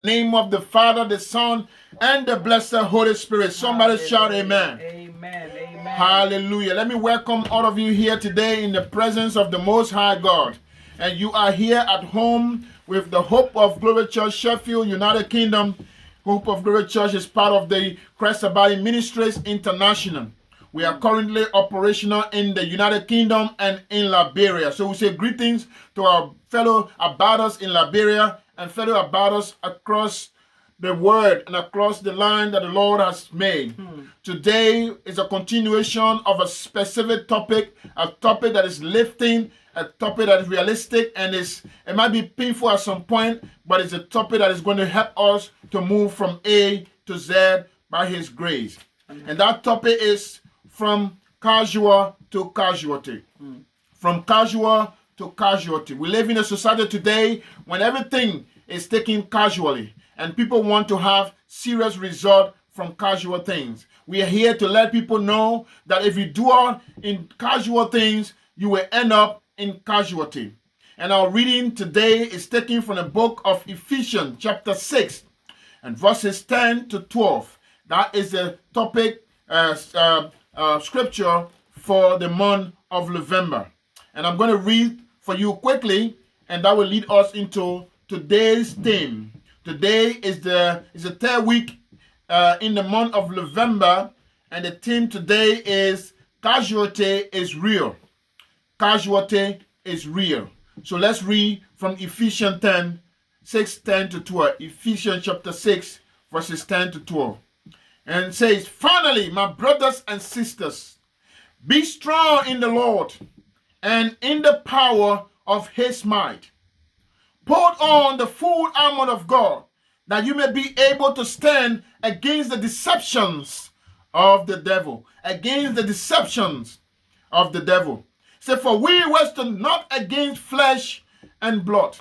Name of the Father, the Son, and the blessed Holy Spirit. Somebody shout amen. Amen. Amen. Hallelujah. Let me welcome all of you here today in the presence of the Most High God. And you are here at home with the Hope of Glory Church, Sheffield, United Kingdom. Hope of Glory Church is part of the Christ Abiding Ministries International. We are currently operational in the United Kingdom and in Liberia. So we say greetings to our fellow Abiders in Liberia and fellow Abiders across the word and across the line that the Lord has made. Today is a continuation of a specific topic, a topic that is lifting, a topic that is realistic, and it might be painful at some point, but it's a topic that is going to help us to move from A to Z by His grace. And that topic is from casual to casualty. From casual to casualty. We live in a society today when everything is taken casually, and people want to have serious result from casual things. We are here to let people know that if you dwell in casual things, you will end up in casualty. And our reading today is taken from the book of Ephesians chapter 6 and verses 10 to 12. That is the topic scripture for the month of November. And I'm going to read for you quickly, and that will lead us into today's theme. Today is the third week in the month of November, and the theme today is casualty is real. Casualty is real. So let's read from Ephesians 10 to 12. Ephesians chapter 6, verses 10 to 12. And it says, "Finally, my brothers and sisters, be strong in the Lord and in the power of His might. Put on the full armor of God, that you may be able to stand against the deceptions of the devil." Against the deceptions of the devil. Say, "For we wrestle not against flesh and blood,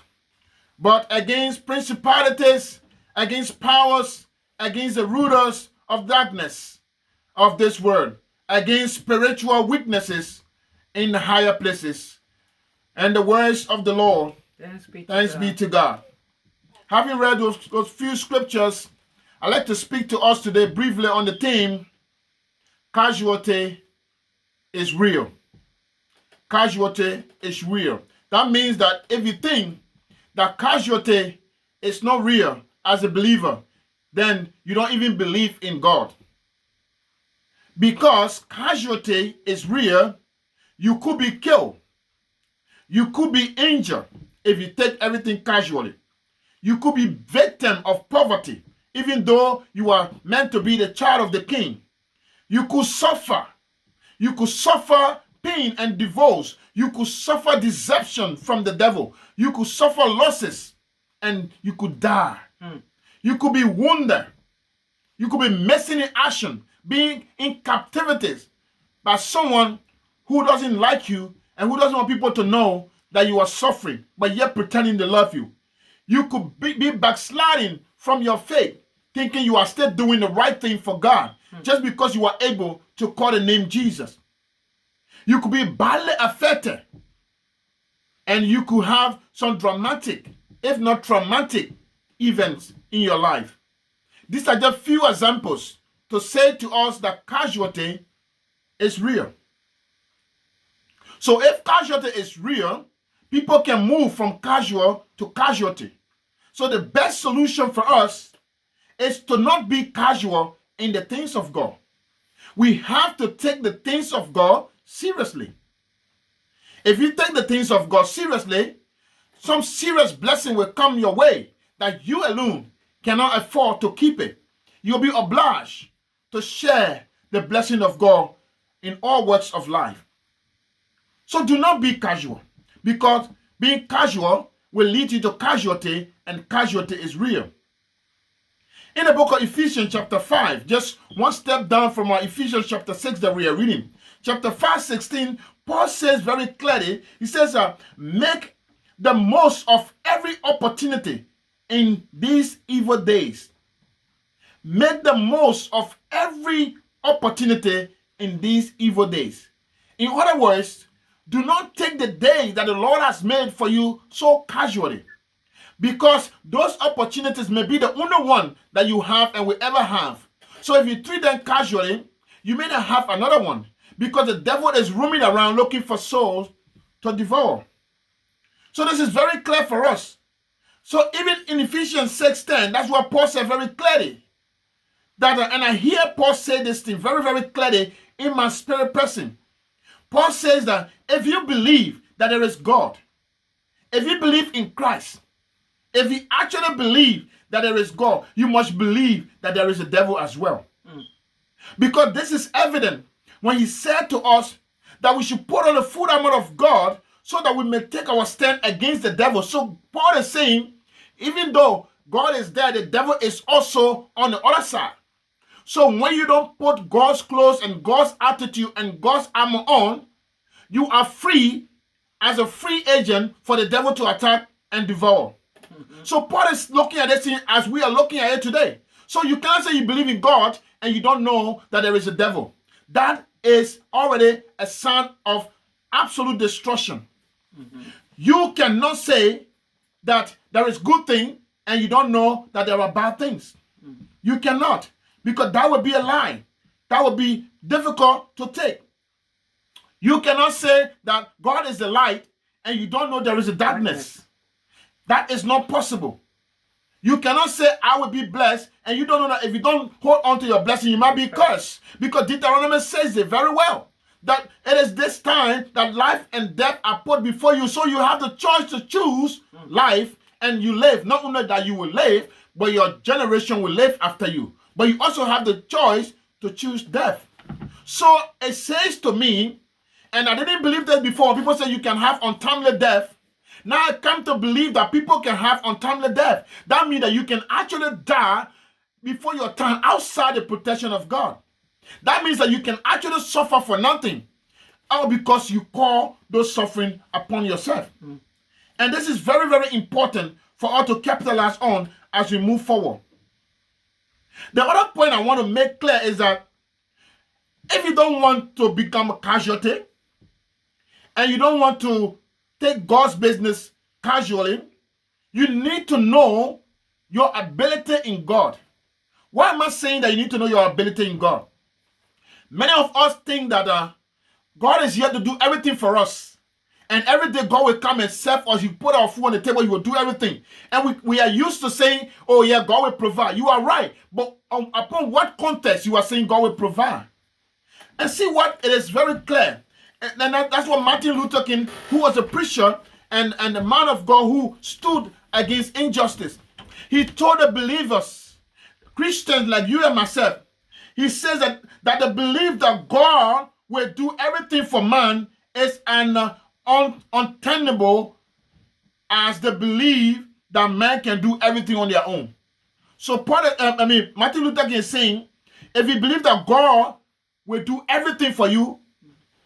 but against principalities, against powers, against the rulers of darkness of this world, against spiritual weaknesses in the higher places." And the words of the Lord. Thanks be to God. Having read those few scriptures, I'd like to speak to us today briefly on the theme, casualty is real. Casualty is real. That means that if you think that casualty is not real as a believer, then you don't even believe in God. Because casualty is real, you could be killed. You could be injured if you take everything casually. You could be victim of poverty, even though you are meant to be the child of the king. You could suffer. You could suffer pain and divorce. You could suffer deception from the devil. You could suffer losses, and you could die. You could be wounded. You could be missing in action, being in captivity by someone who doesn't like you and who doesn't want people to know that you are suffering, but yet pretending to love you. You could be backsliding from your faith, thinking you are still doing the right thing for God, just because you are able to call the name Jesus. You could be badly affected, and you could have some dramatic, if not traumatic, events in your life. These are just few examples to say to us that casualty is real. So if casualty is real, people can move from casual to casualty. So the best solution for us is to not be casual in the things of God. We have to take the things of God seriously. If you take the things of God seriously, some serious blessing will come your way that you alone cannot afford to keep it. You'll be obliged to share the blessing of God in all works of life. So do not be casual, because being casual will lead you to casualty, and casualty is real. In the book of Ephesians chapter 5, just one step down from our Ephesians chapter 6 that we are reading, chapter 5:16, Paul says very clearly, he says, make the most of every opportunity in these evil days. Make the most of every opportunity in these evil days. In other words, do not take the day that the Lord has made for you so casually. Because those opportunities may be the only one that you have and will ever have. So if you treat them casually, you may not have another one, because the devil is roaming around looking for souls to devour. So this is very clear for us. So even in Ephesians 6:10, that's what Paul said very clearly. And I hear Paul say this thing very, very clearly in my spirit person. Paul says that if you believe that there is God, if you believe in Christ, if you actually believe that there is God, you must believe that there is a devil as well. Because this is evident when he said to us that we should put on the full armor of God so that we may take our stand against the devil. So Paul is saying, even though God is there, the devil is also on the other side. So when you don't put God's clothes and God's attitude and God's armor on, you are free as a free agent for the devil to attack and devour. So Paul is looking at this thing as we are looking at it today. So you can't say you believe in God and you don't know that there is a devil. That is already a sign of absolute destruction. You cannot say that there is good thing and you don't know that there are bad things. You cannot, because that would be a lie. That would be difficult to take. You cannot say that God is the light and you don't know there is a darkness. That is not possible. You cannot say, I will be blessed, and you don't know that if you don't hold on to your blessing, you might be cursed. Because Deuteronomy says it very well, that it is this time that life and death are put before you. So you have the choice to choose life, and you live. Not only that you will live, but your generation will live after you. But you also have the choice to choose death. So it says to me, and I didn't believe that before. People say you can have untimely death. Now I come to believe that people can have untimely death. That means that you can actually die before your time outside the protection of God. That means that you can actually suffer for nothing, all because you call those suffering upon yourself. And this is very, very important for us to capitalize on as we move forward. The other point I want to make clear is that if you don't want to become a casualty and you don't want to take God's business casually, you need to know your ability in God. Why am I saying that you need to know your ability in God? Many of us think that God is here to do everything for us. And every day God will come and serve us. You put our food on the table, He will do everything. And we are used to saying, oh yeah, God will provide. You are right. But upon what context you are saying God will provide? And see what? It is very clear. And that's what Martin Luther King, who was a preacher and a man of God who stood against injustice, he told the believers, Christians like you and myself, he says that the belief that God will do everything for man is an untenable as the belief that man can do everything on their own. So Martin Luther King is saying, if you believe that God will do everything for you,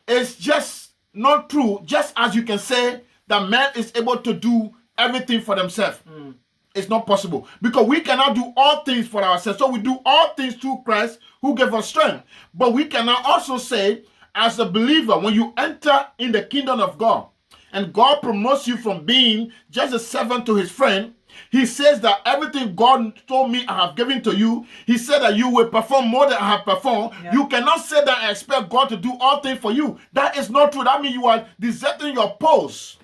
it's just not true. Just as you can say that man is able to do everything for themselves. It's not possible. Because we cannot do all things for ourselves. So we do all things through Christ who gave us strength. But we cannot also say, as a believer, when you enter in the kingdom of God, and God promotes you from being just a servant to His friend, He says that everything God told me I have given to you, He said that you will perform more than I have performed. Yeah. You cannot say that I expect God to do all things for you. That is not true. That means you are deserting your post.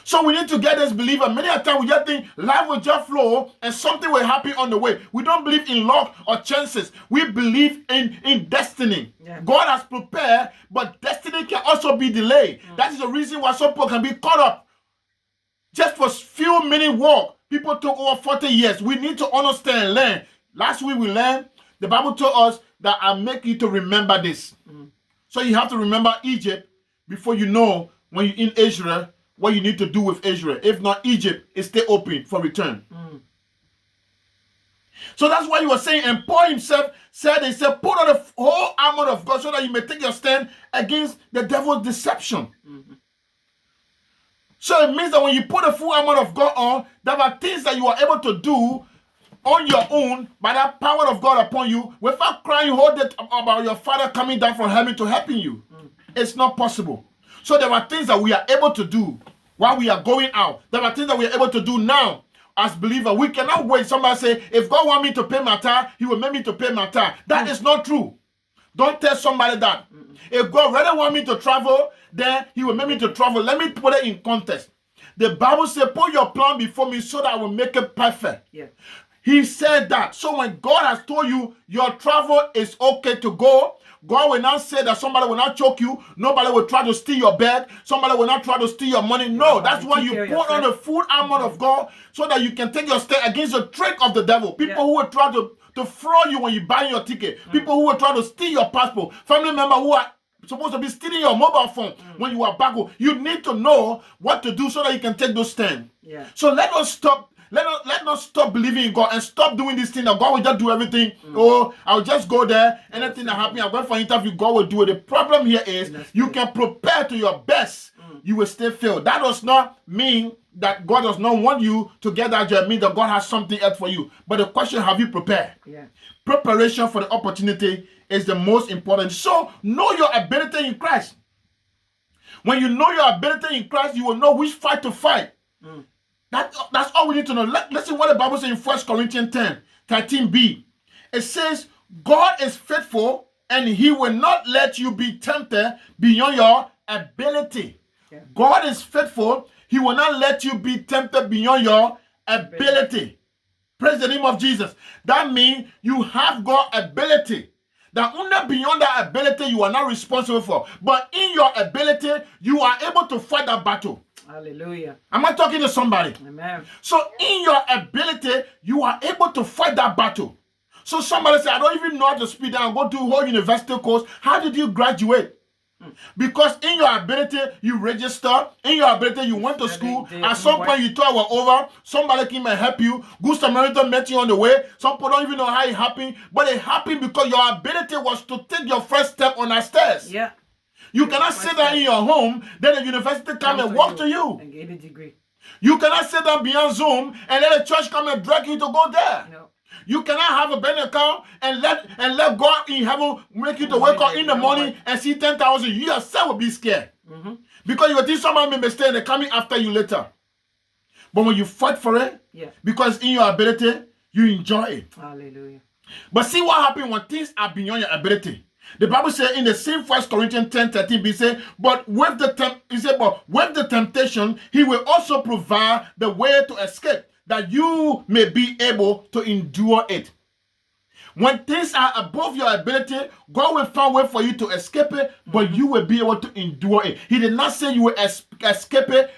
So we need to get this believer. Many a time we just think life will just flow and something will happen on the way. We don't believe in luck or chances. We believe in destiny. Yeah. God has prepared, but destiny can also be delayed. That is the reason why some people can be caught up. Just for few minute walk, people took over 40 years. We need to understand and learn. Last week we learned, the Bible told us that I make you to remember this. So you have to remember Egypt before you know when you're in Israel what you need to do with Israel. If not, Egypt is still open for return. So that's why you were saying, and Paul himself said, he said, put on the whole armor of God so that you may take your stand against the devil's deception. So it means that when you put the full armor of God on, there are things that you are able to do on your own by that power of God upon you without crying hold it about your Father coming down from heaven to helping you. It's not possible. So there are things that we are able to do while we are going out. There are things that we are able to do now as believers. We cannot wait. Somebody say, if God want me to pay my tithe, he will make me to pay my tithe. That is not true. Don't tell somebody that. If God really want me to travel, then he will make me to travel. Let me put it in context. The Bible says, put your plan before me so that I will make it perfect. Yeah. He said that. So when God has told you your travel is okay to go, God will not say that somebody will not choke you. Nobody will try to steal your bag. Somebody will not try to steal your money. No, that's why you put on the full armor of God so that you can take your stand against the trick of the devil. People who will try to fraud you when you buy your ticket. People who will try to steal your passport. Family members who are supposed to be stealing your mobile phone when you are back home. You need to know what to do so that you can take those stands. Yeah. So let us stop. Let us stop believing in God and stop doing this thing that God will just do everything. Oh, I'll just go there. Anything that happens, I'll go for an interview, God will do it. The problem here is you can prepare to your best. You will still fail. That does not mean that God does not want you to get that job. It means that God has something else for you. But the question, have you prepared? Yeah. Preparation for the opportunity is the most important. So know your ability in Christ. When you know your ability in Christ, you will know which fight to fight. That's all we need to know. Listen what the Bible says in 1 Corinthians 13b. It says, God is faithful and he will not let you be tempted beyond your ability. Yeah. God is faithful. He will not let you be tempted beyond your ability. Praise the name of Jesus. That means you have God's ability. That only beyond that ability you are not responsible for. But in your ability, you are able to fight that battle. Hallelujah. Am I talking to somebody? Amen. So in your ability, you are able to fight that battle. So somebody say, I don't even know how to speak and go do a whole university course. How did you graduate? Because in your ability, you register. In your ability, you went to school. At some point, you thought it was over. Somebody came and help you. Good Samaritan met you on the way. Some people don't even know how it happened. But it happened because your ability was to take your first step on that stairs. Yeah. You cannot sit down in your home, then the university come and walk to you. And get a degree. You cannot sit down beyond Zoom and let the church come and drag you to go there. No. You cannot have a bank account and let God in heaven make you to wake up in the morning and see 10,000. You yourself will be scared. Because you will think somebody may mistake and they're coming after you later. But when you fight for it, because in your ability, you enjoy it. Hallelujah. But see what happens when things are beyond your ability. The Bible says in the same 1 Corinthians 10:13, he said, but with the temptation, he will also provide the way to escape, that you may be able to endure it. When things are above your ability, God will find a way for you to escape it, but you will be able to endure it. He did not say you will escape it,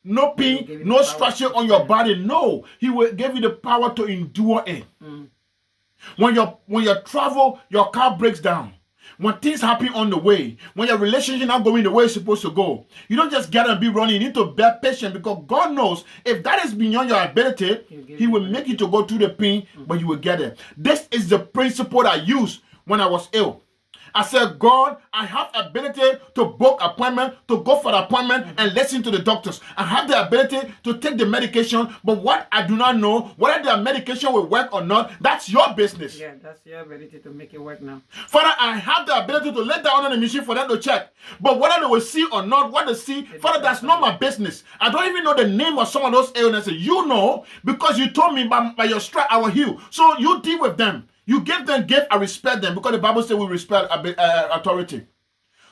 no pain, no structure on your body. No, he will give you the power to endure it. When you travel, your car breaks down. When things happen on the way, when your relationship not going the way it's supposed to go, you don't just get and be running. You need to bear patience because God knows if that is beyond your ability, he will make you to go through the pain, but you will get it. This is the principle I used when I was ill. I said, God, I have ability to book appointment, to go for the appointment and listen to the doctors. I have the ability to take the medication, but what I do not know, whether the medication will work or not, that's your business. Yeah, that's your ability to make it work now. Father, I have the ability to let down on the machine for them to check. But whether they will see or not, what they see, Father, that's not my business. I don't even know the name of some of those illnesses. You know, because you told me by your stripes I will heal. So you deal with them. You give them gift, I respect them because the Bible says we respect authority.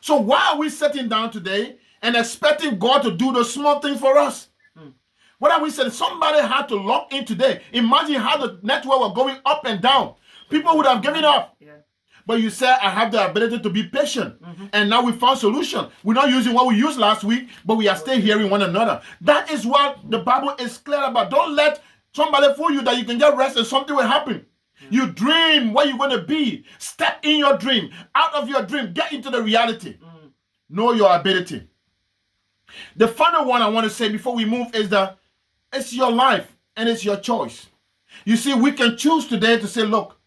So why are we sitting down today and expecting God to do the small thing for us? What are we saying? Somebody had to log in today. Imagine how the network was going up and down. People would have given up. Yeah. But you said, I have the ability to be patient. And now we found solution. We're not using what we used last week, but we are still hearing one another. That is what the Bible is clear about. Don't let somebody fool you that you can get rest and something will happen. You dream where you're going to be. Step in your dream. Out of your dream, get into the reality. Know your ability. The final one I want to say before we move is that it's your life and it's your choice. You see, we can choose today to say, look,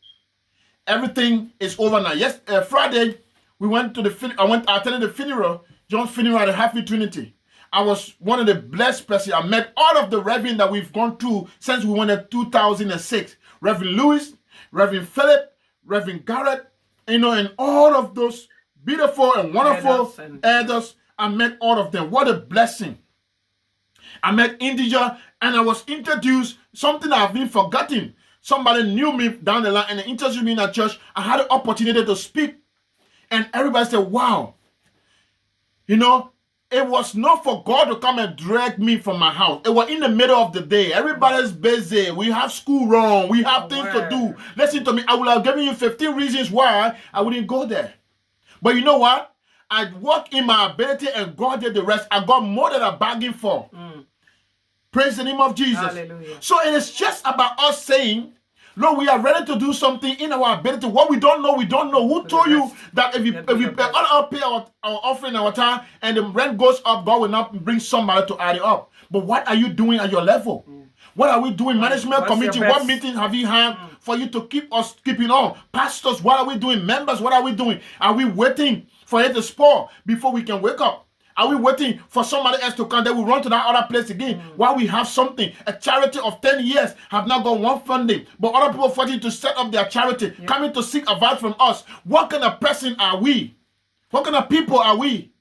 everything is over now. Yes, Friday, I attended the funeral, John's funeral at the Happy Trinity. I was one of the blessed persons. I met all of the reverend that we've gone through since we went in 2006. Reverend Lewis, Reverend Philip, Reverend Garrett, and all of those beautiful and wonderful elders. I met all of them. What a blessing. I met individual and I was introduced something I've been forgotten. Somebody knew me down the line and they introduced me in a church. I had the opportunity to speak. And everybody said, wow. You know, it was not for God to come and drag me from my house. It was in the middle of the day. Everybody's busy. We have school run. We have things to do. Listen to me. I would have given you 15 reasons why I wouldn't go there. But you know what? I walk in my ability and God did the rest. I got more than I bargained for. Praise the name of Jesus. Hallelujah. So it is just about us saying, Lord, we are ready to do something in our ability. What we don't know, we don't know. Who told you that if we all pay our offering, our time, and the rent goes up, God will not bring somebody to add it up. But what are you doing at your level? What are we doing? Management committee, what meetings have you had for you to keep us keeping on? Pastors, what are we doing? Members, what are we doing? Are we waiting for it to spoil before we can wake up? Are we waiting for somebody else to come? Then we run to that other place again. While we have something, a charity of 10 years have not got one funding, but other people fighting to set up their charity, coming to seek advice from us. What kind of person are we? What kind of people are we?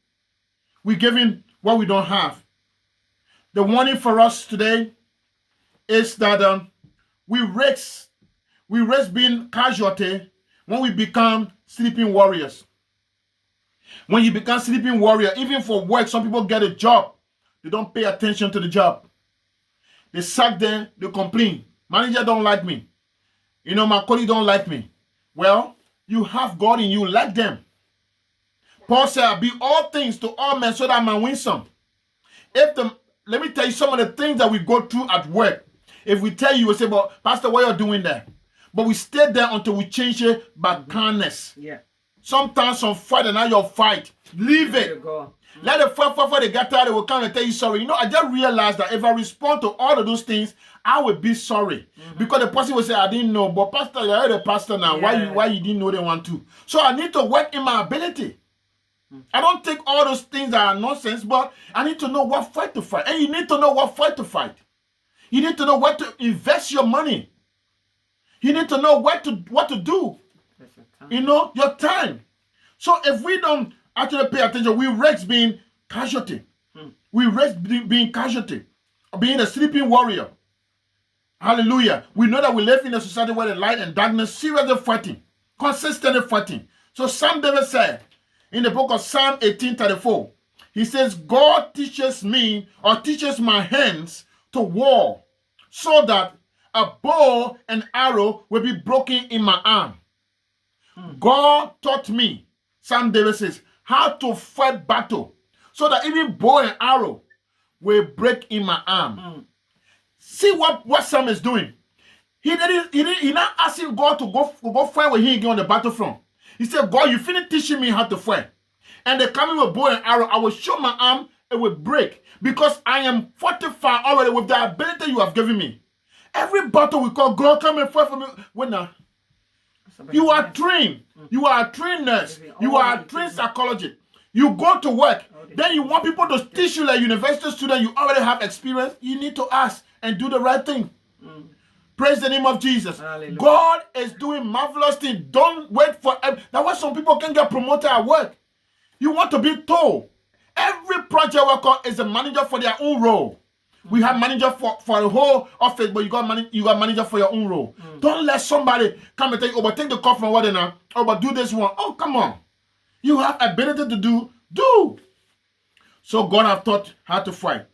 We're giving what we don't have. The warning for us today is that we risk being casualty when we become sleeping warriors. When you become sleeping warrior, even for work, some people get a job. They don't pay attention to the job. They sack them, they complain. Manager don't like me. You know, my colleague don't like me. Well, you have God in you, like them. Paul said, be all things to all men so that I may win some. Let me tell you some of the things that we go through at work. If we tell you, we say, but Pastor, what you're doing there? But we stay there until we change it by kindness. Yeah. Sometimes some fight and now your fight. Leave it. Let the fight they get tired, they will come and tell you sorry. You know, I just realized that if I respond to all of those things, I will be sorry. Because the person will say, I didn't know. But Pastor, you're the pastor now. Yeah. Why you didn't know they want to? So I need to work in my ability. I don't take all those things that are nonsense, but I need to know what fight to fight. And you need to know what fight to fight. You need to know where to invest your money. You need to know what to do. You know, your time. So if we don't actually pay attention, we risk being casualty. We risk being casualty, being a sleeping warrior. Hallelujah. We know that we live in a society where the light and darkness seriously fighting, consistently fighting. So Psalm David said in the book of Psalm 18:34, he says, God teaches me or teaches my hands to war so that a bow and arrow will be broken in my arm. God taught me, Psalm David says, how to fight battle so that even bow and arrow will break in my arm. See what Sam is doing. He not asking God to go fight with him again on the battlefront. He said, God, you finish teaching me how to fight. And they come in with bow and arrow. I will show my arm, it will break. Because I am fortified already with the ability you have given me. Every battle we call, God, come and fight for me. When now? You are trained. You are a trained nurse. You are a trained psychologist. You go to work. Then you want people to teach you like university student. You already have experience. You need to ask and do the right thing. Praise the name of Jesus. Hallelujah. God is doing marvelous things. Don't wait for... That's why some people can get promoted at work. You want to be told. Every project worker is a manager for their own role. We have manager for the whole office, but you got manager for your own role. Don't let somebody come and tell you, oh, but take the call from what now? Oh, but do this one. Oh, come on. You have ability to do. So God have taught how to fight.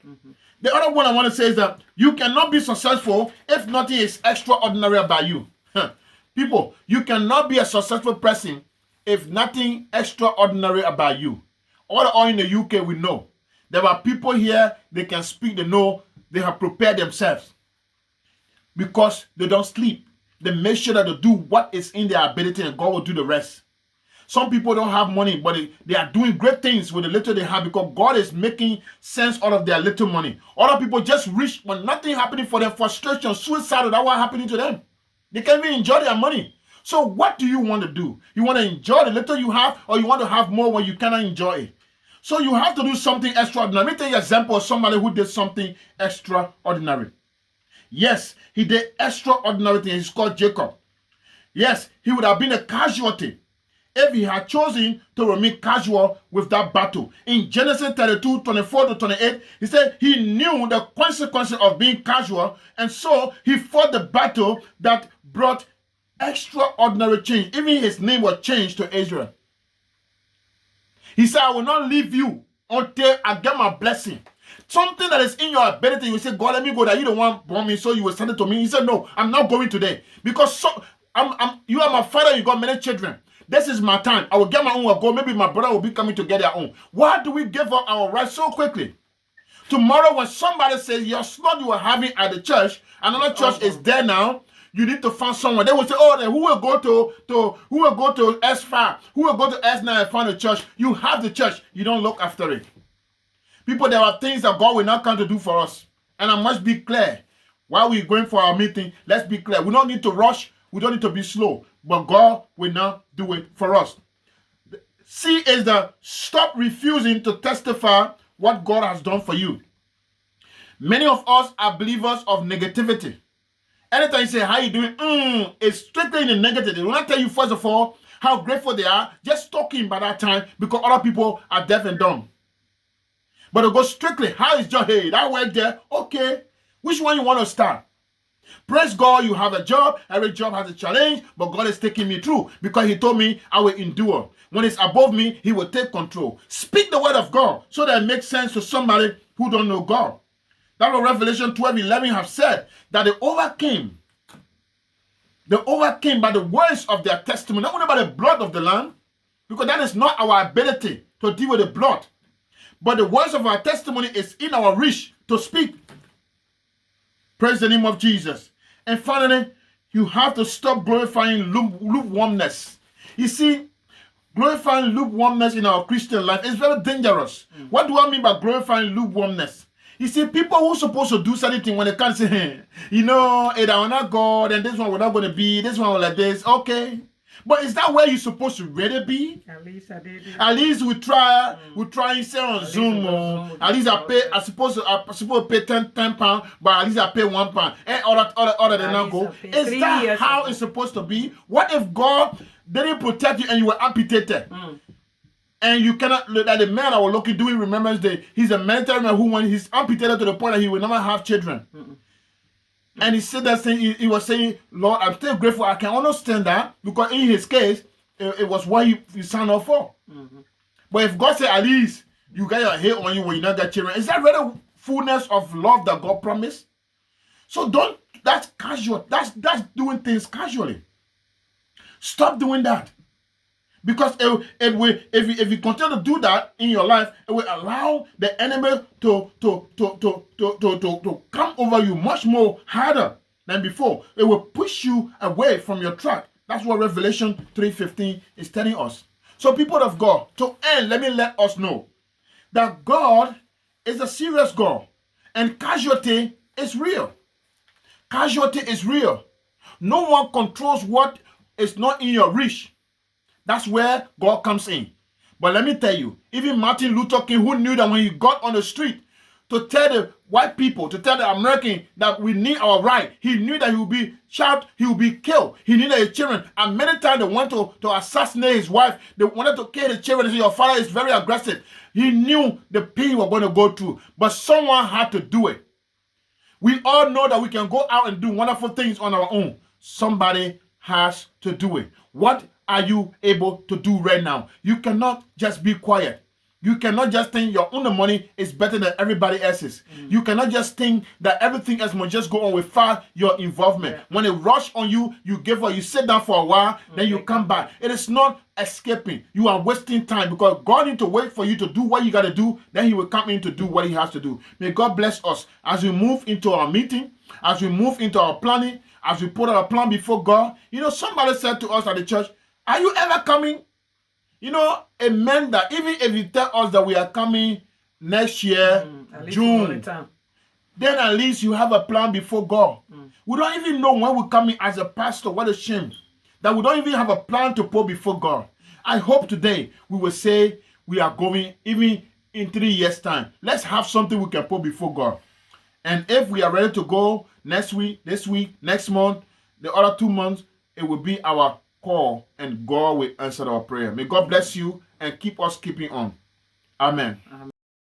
The other one I want to say is that you cannot be successful if nothing is extraordinary about you. People, you cannot be a successful person if nothing extraordinary about you. All in the UK, we know. There are people here, they can speak, they know, they have prepared themselves. Because they don't sleep. They make sure that they do what is in their ability and God will do the rest. Some people don't have money, but they are doing great things with the little they have because God is making sense out of their little money. Other people just rich when nothing happening for them, frustration, suicide, that's what happening to them. They can't even enjoy their money. So what do you want to do? You want to enjoy the little you have, or you want to have more when you cannot enjoy it? So you have to do something extraordinary. Let me tell you an example of somebody who did something extraordinary. Yes, he did extraordinary things. He's called Jacob. Yes, he would have been a casualty if he had chosen to remain casual with that battle. In Genesis 32:24-28, he said he knew the consequences of being casual, and so he fought the battle that brought extraordinary change. Even his name was changed to Israel. He said, I will not leave you until I get my blessing. Something that is in your ability, you say, God, let me go there. You don't want to born me, so you will send it to me. He said, no, I'm not going today. Because you are my father, you got many children. This is my time. I will get my own, I'll go. Maybe my brother will be coming to get their own. Why do we give up our rights so quickly? Tomorrow, when somebody says your slot you are having at the church, another church is there now, you need to find someone. They will say, oh, then who will go to S5? Who will go to S9 and find a church? You have the church. You don't look after it. People, there are things that God will not come to do for us. And I must be clear. While we're going for our meeting, let's be clear. We don't need to rush. We don't need to be slow. But God will not do it for us. C is the stop refusing to testify what God has done for you. Many of us are believers of negativity. Anytime you say, how you doing? It's strictly in the negative. They will not tell you, first of all, how grateful they are. Just talking by that time because other people are deaf and dumb. But it goes strictly, how is your hey? That went there. Okay. Which one you want to start? Praise God, you have a job. Every job has a challenge, but God is taking me through because he told me I will endure. When it's above me, he will take control. Speak the word of God so that it makes sense to somebody who don't know God. That's what Revelation 12:11 have said, that they overcame. They overcame by the words of their testimony, not only by the blood of the Lamb, because that is not our ability to deal with the blood. But the words of our testimony is in our reach to speak. Praise the name of Jesus. And finally, you have to stop glorifying lukewarmness. You see, glorifying lukewarmness in our Christian life is very dangerous. What do I mean by glorifying lukewarmness? You see, people who are supposed to do something when they can't say, hey, you know, it will not God, and this one will not going to be, this one will like this. Okay. But is that where you're supposed to really be? At least I did. At least we try and say on Zoom. At least I supposed to pay 10 pounds, but at least I pay £1. And other than not go. Is that how it's supposed to be? What if God didn't protect you and you were amputated? And you cannot look at the man that was looking doing Remembrance Day. He's a military man who, when he's amputated to the point that he will never have children. And he said that thing, he was saying, Lord, I'm still grateful. I can understand that because in his case, it was what he signed up for. But if God said, at least you got your hair on you when you not get children, is that really fullness of love that God promised? So that's casual. That's doing things casually. Stop doing that. Because if you continue to do that in your life, it will allow the enemy to come over you much more harder than before. It will push you away from your track. That's what Revelation 3:15 is telling us. So people of God, to end, let us know that God is a serious God and casualty is real. Casualty is real. No one controls what is not in your reach. That's where God comes in. But let me tell you, even Martin Luther King, who knew that when he got on the street to tell the white people, to tell the American that we need our right, he knew that he would be shot, he would be killed. He knew that his children, and many times they wanted to assassinate his wife. They wanted to kill his children. They said, your father is very aggressive. He knew the pain he was going to go through. But someone had to do it. We all know that we can go out and do wonderful things on our own. Somebody has to do it. What are you able to do right now? You cannot just be quiet. You cannot just think your own money is better than everybody else's. You cannot just think that everything else must just go on without your involvement. When it rush on you, you give up, you sit down for a while, then you come back. It is not escaping. You are wasting time because God needs to wait for you to do what you got to do. Then he will come in to do what he has to do. May God bless us as we move into our meeting, as we move into our planning, as we put our plan before God. You know, somebody said to us at the church, are you ever coming? You know, it meant that even if you tell us that we are coming next year, June, then at least you have a plan before God. We don't even know when we're coming as a pastor. What a shame that we don't even have a plan to put before God. I hope today we will say we are going even in 3 years' time. Let's have something we can put before God. And if we are ready to go next week, this week, next month, the other 2 months, it will be our call and God will answer our prayer. May God bless you and keep us keeping on. Amen. Amen.